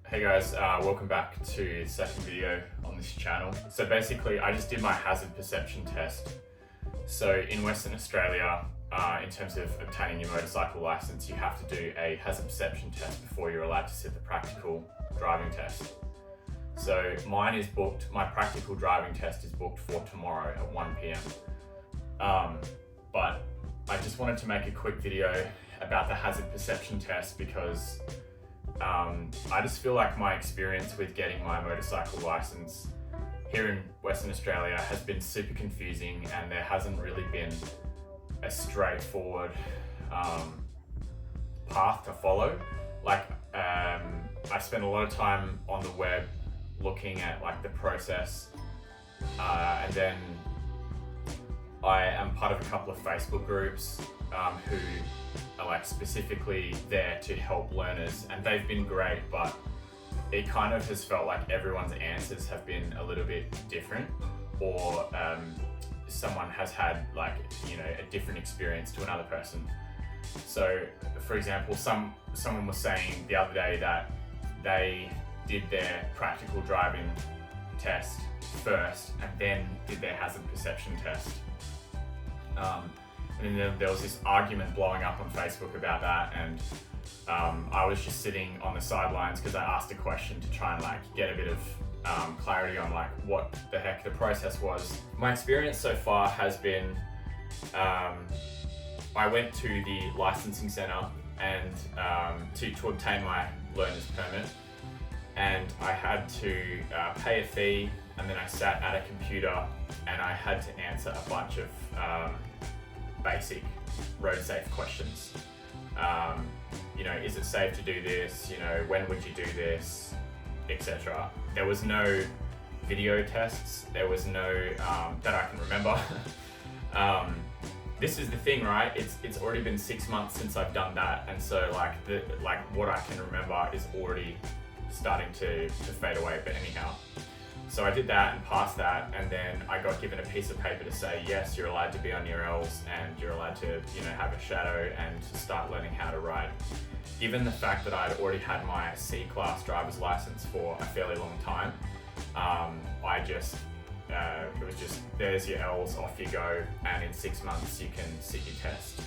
Hey guys, welcome back to the second video on this channel. So basically, I just did my hazard perception test. So in Western Australia, in terms of obtaining your motorcycle license, you have to do a hazard perception test before you're allowed to sit the practical driving test. So mine is booked, my practical driving test is booked for tomorrow at 1 p.m. But I just wanted to make a quick video about the hazard perception test because I just feel like my experience with getting my motorcycle license here in Western Australia has been super confusing, and there hasn't really been a straightforward path to follow. I spent a lot of time on the web looking at the process, and then I am part of a couple of Facebook groups who are specifically there to help learners, and they've been great, but it kind of has felt like everyone's answers have been a little bit different, or someone has had a different experience to another person. So for example, someone was saying the other day that they did their practical driving test first and then did their hazard perception test. And then there was this argument blowing up on Facebook about that, and I was just sitting on the sidelines because I asked a question to try and get a bit of clarity on what the heck the process was. My experience so far has been, I went to the licensing centre and to obtain my learner's permit, and I had to pay a fee, and then I sat at a computer and I had to answer a bunch of basic road safe questions. Is it safe to do this? When would you do this, etc. There was no video tests. There was no that I can remember. This is the thing, right? It's already been 6 months since I've done that, and so what I can remember is already starting to fade away. But anyhow, so I did that and passed that, and then I got given a piece of paper to say, yes, you're allowed to be on your L's and you're allowed to, have a shadow and to start learning how to ride. Given the fact that I'd already had my C-class driver's license for a fairly long time, it was just, there's your L's, off you go, and in 6 months you can sit your test.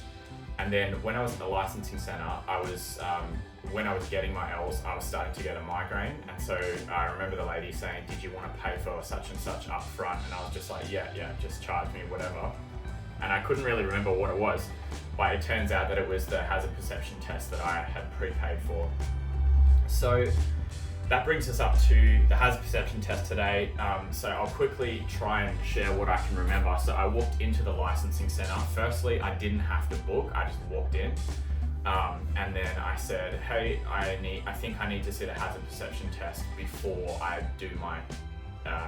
And then when I was in the licensing centre, when I was getting my L's, I was starting to get a migraine. And so I remember the lady saying, did you want to pay for such and such up front? And I was just like, yeah, just charge me whatever. And I couldn't really remember what it was, but it turns out that it was the hazard perception test that I had prepaid for. So that brings us up to the hazard perception test today. So I'll quickly try and share what I can remember. So I walked into the licensing centre. Firstly, I didn't have to book, I just walked in. And then I said, hey, I think I need to sit a hazard perception test before I do my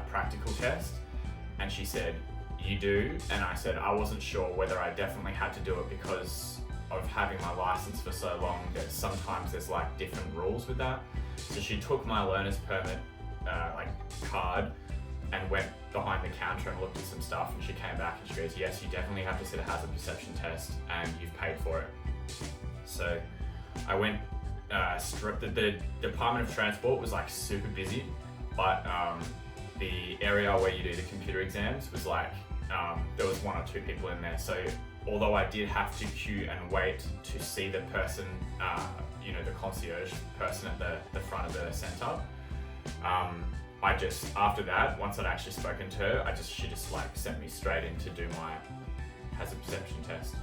practical test. And she said, you do? And I said, I wasn't sure whether I definitely had to do it because of having my license for so long that sometimes there's different rules with that. So she took my learner's permit card and went behind the counter and looked at some stuff, and she came back and she goes, yes, you definitely have to sit a hazard perception test and you've paid for it. So I went, the Department of Transport was super busy, but the area where you do the computer exams was there was 1 or 2 people in there. So although I did have to queue and wait to see the person, the concierge person at the front of the centre, after that, once I'd actually spoken to her, she just sent me straight in to do my hazard perception test.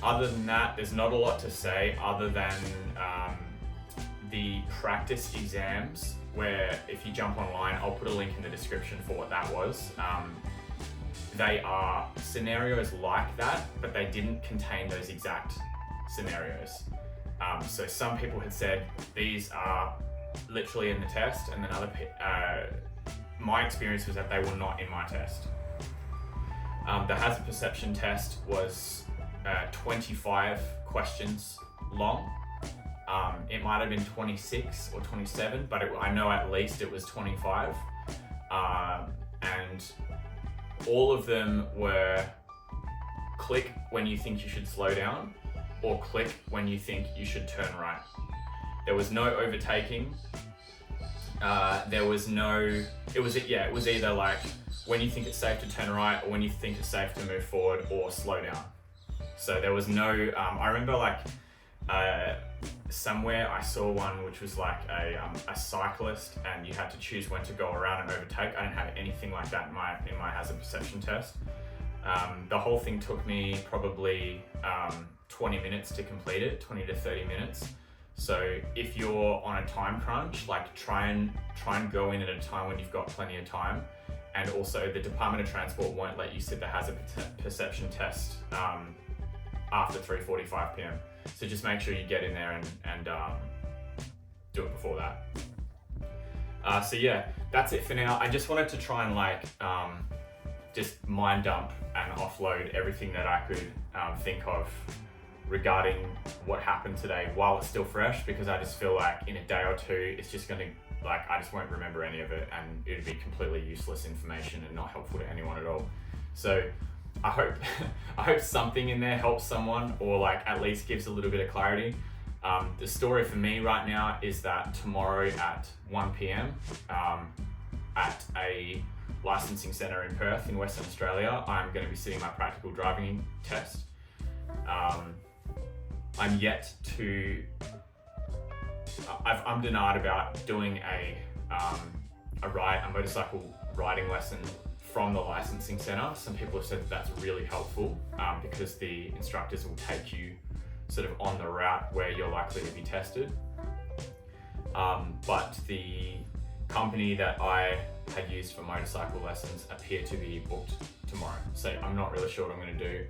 Other than that, there's not a lot to say other than the practice exams, where if you jump online, I'll put a link in the description for what that was. They are scenarios like that, but they didn't contain those exact scenarios. So some people had said these are literally in the test, and then my experience was that they were not in my test. The hazard perception test was 25 questions long. It might have been 26 or 27, but I know at least it was 25. And all of them were click when you think you should slow down, or click when you think you should turn right. There was no overtaking. There was no, it was either like when you think it's safe to turn right or when you think it's safe to move forward or slow down. So there was no, I remember like somewhere I saw one which was like a cyclist and you had to choose when to go around and overtake. I didn't have anything like that in my hazard perception test. The whole thing took me probably 20 minutes to complete it, 20 to 30 minutes. So if you're on a time crunch, like try and go in at a time when you've got plenty of time. And also the Department of Transport won't let you sit the hazard perception test after 3:45 p.m. So just make sure you get in there and do it before that. So yeah, that's it for now. I just wanted to try and like just mind dump and offload everything that I could think of regarding what happened today while it's still fresh, because I just feel like in a day or two it's just gonna, like, I just won't remember any of it and it'd be completely useless information and not helpful to anyone at all. So I hope something in there helps someone, or like at least gives a little bit of clarity. The story for me right now is that tomorrow at 1 p.m. At a licensing centre in Perth in Western Australia, I'm going to be sitting my practical driving test. I'm yet to, I'm denied about doing a motorcycle riding lesson from the licensing centre. Some people have said that that's really helpful because the instructors will take you sort of on the route where you're likely to be tested. But the company that I had used for motorcycle lessons appear to be booked tomorrow. So I'm not really sure what I'm going to do,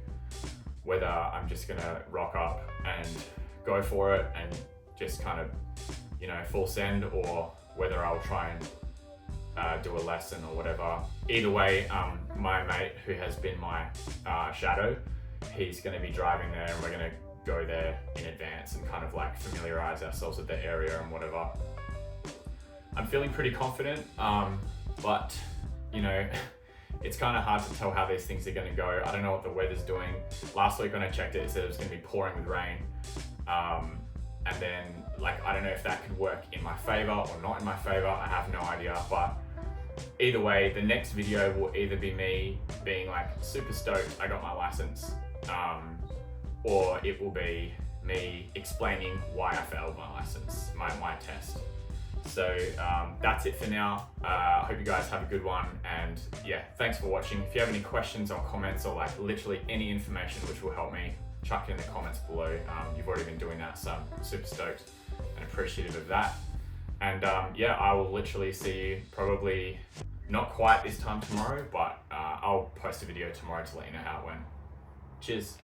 whether I'm just going to rock up and go for it and just kind of, you know, full send, or whether I'll try and do a lesson or whatever. Either way, my mate who has been my shadow, he's going to be driving there and we're going to go there in advance and kind of like familiarize ourselves with the area and whatever. I'm feeling pretty confident, but you know, it's kind of hard to tell how these things are going to go. I don't know what the weather's doing. Last week when I checked it, it said it was going to be pouring with rain. And then like, I don't know if that could work in my favor or not in my favor. I have no idea, but either way, the next video will either be me being like super stoked I got my license, or it will be me explaining why I failed my license, my test. So that's it for now. I hope you guys have a good one, and yeah, thanks for watching. If you have any questions or comments or like literally any information which will help me, chuck it in the comments below. You've already been doing that, so I'm super stoked and appreciative of that. And yeah, I will literally see you probably not quite this time tomorrow, but I'll post a video tomorrow to let you know how it went. Cheers.